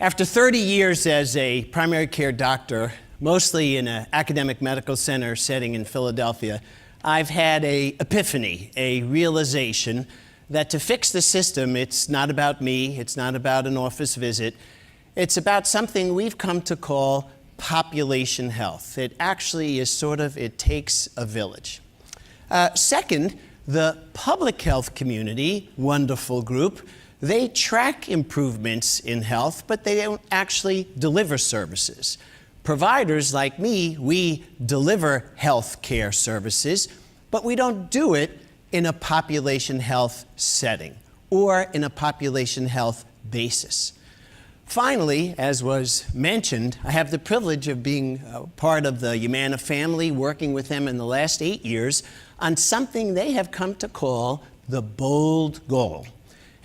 After 30 years as a primary care doctor, mostly in an academic medical center setting in Philadelphia, I've had an epiphany, a realization that to fix the system, it's not about me, it's not about an office visit, it's about something we've come to call population health. It actually is it takes a village. Second, the public health community, wonderful group, they track improvements in health, but they don't actually deliver services. Providers like me, we deliver health care services, but we don't do it in a population health setting or in a population health basis. Finally, as was mentioned, I have the privilege of being part of the Humana family, working with them in the last 8 years on something they have come to call the bold goal.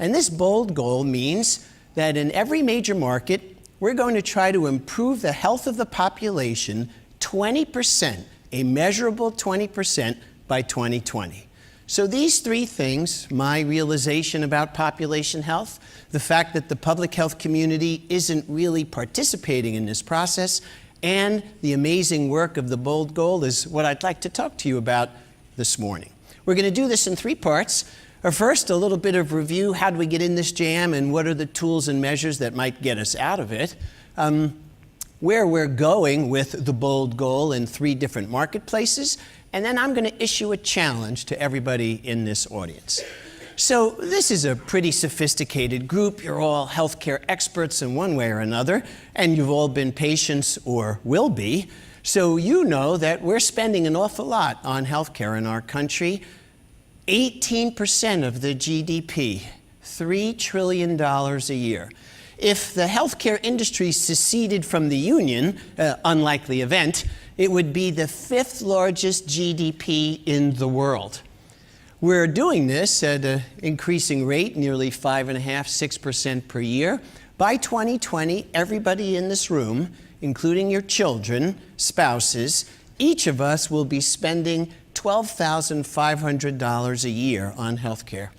And this bold goal means that in every major market, we're going to try to improve the health of the population 20%, a measurable 20% by 2020. So these three things, my realization about population health, the fact that the public health community isn't really participating in this process, and the amazing work of the bold goal is what I'd like to talk to you about this morning. We're going to do this in three parts. First, a little bit of review. How do we get in this jam, and what are the tools and measures that might get us out of it? Where we're going with the bold goal in three different marketplaces, and then I'm going to issue a challenge to everybody in this audience. So this is a pretty sophisticated group. You're all healthcare experts in one way or another, and you've all been patients or will be. So you know that we're spending an awful lot on healthcare in our country. 18% of the GDP, $3 trillion a year. If the healthcare industry seceded from the union, unlikely event, it would be the fifth largest GDP in the world. We're doing this at an increasing rate, nearly 5.5%, 6% per year. By 2020, everybody in this room, including your children, spouses, each of us will be spending $12,500 a year on healthcare.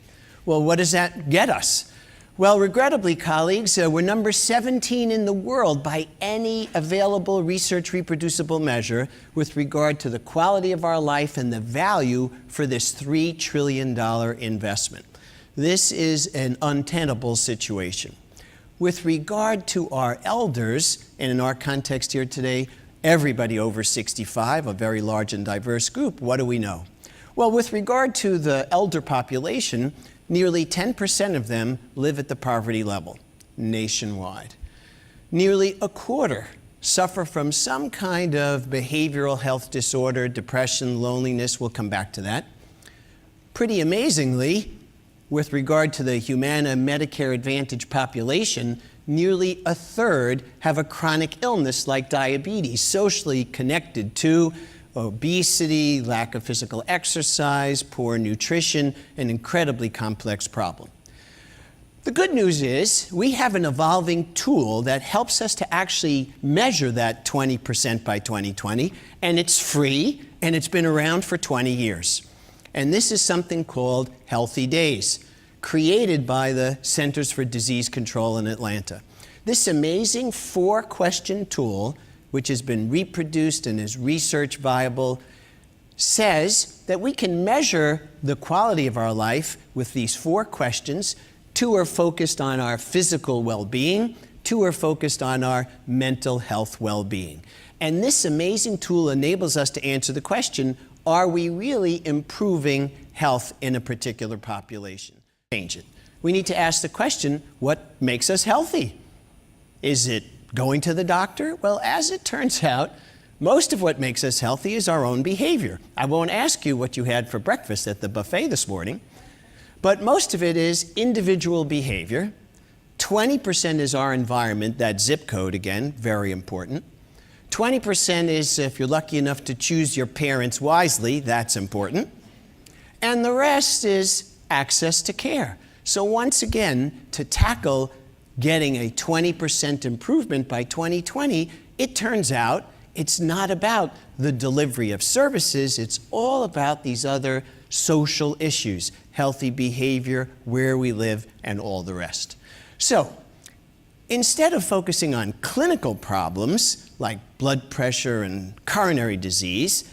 Well, what does that get us? Well, regrettably, colleagues, we're number 17 in the world by any available research reproducible measure with regard to the quality of our life and the value for this $3 trillion investment. This is an untenable situation. With regard to our elders, and in our context here today, everybody over 65, a very large and diverse group, what do we know? Well, with regard to the elder population, nearly 10% of them live at the poverty level nationwide. Nearly a quarter suffer from some kind of behavioral health disorder, depression, loneliness. We'll come back to that. Pretty amazingly, with regard to the Humana Medicare Advantage population, nearly a third have a chronic illness like diabetes, socially connected to obesity, lack of physical exercise, poor nutrition, an incredibly complex problem. The good news is we have an evolving tool that helps us to actually measure that 20% by 2020, and it's free, and it's been around for 20 years. And this is something called Healthy Days, created by the Centers for Disease Control in Atlanta. This amazing 4-question tool, which has been reproduced and is research viable, says that we can measure the quality of our life with these 4 questions. 2 are focused on our physical well-being, 2 are focused on our mental health well-being. And this amazing tool enables us to answer the question, are we really improving health in a particular population? Change it. We need to ask the question, what makes us healthy? Is it going to the doctor? Well, as it turns out, most of what makes us healthy is our own behavior. I won't ask you what you had for breakfast at the buffet this morning, but most of it is individual behavior. 20% is our environment, that zip code again, very important. 20% is, if you're lucky enough to choose your parents wisely, that's important. And the rest is access to care. So once again, to tackle getting a 20% improvement by 2020, it turns out it's not about the delivery of services, it's all about these other social issues, healthy behavior, where we live, and all the rest. So, Instead of focusing on clinical problems like blood pressure and coronary disease,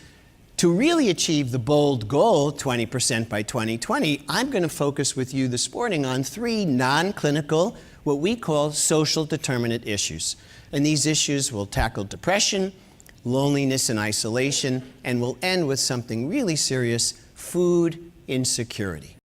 to really achieve the bold goal, 20% by 2020, I'm going to focus with you this morning on 3 non-clinical, what we call social determinant issues. And these issues will tackle depression, loneliness and isolation, and will end with something really serious, food insecurity.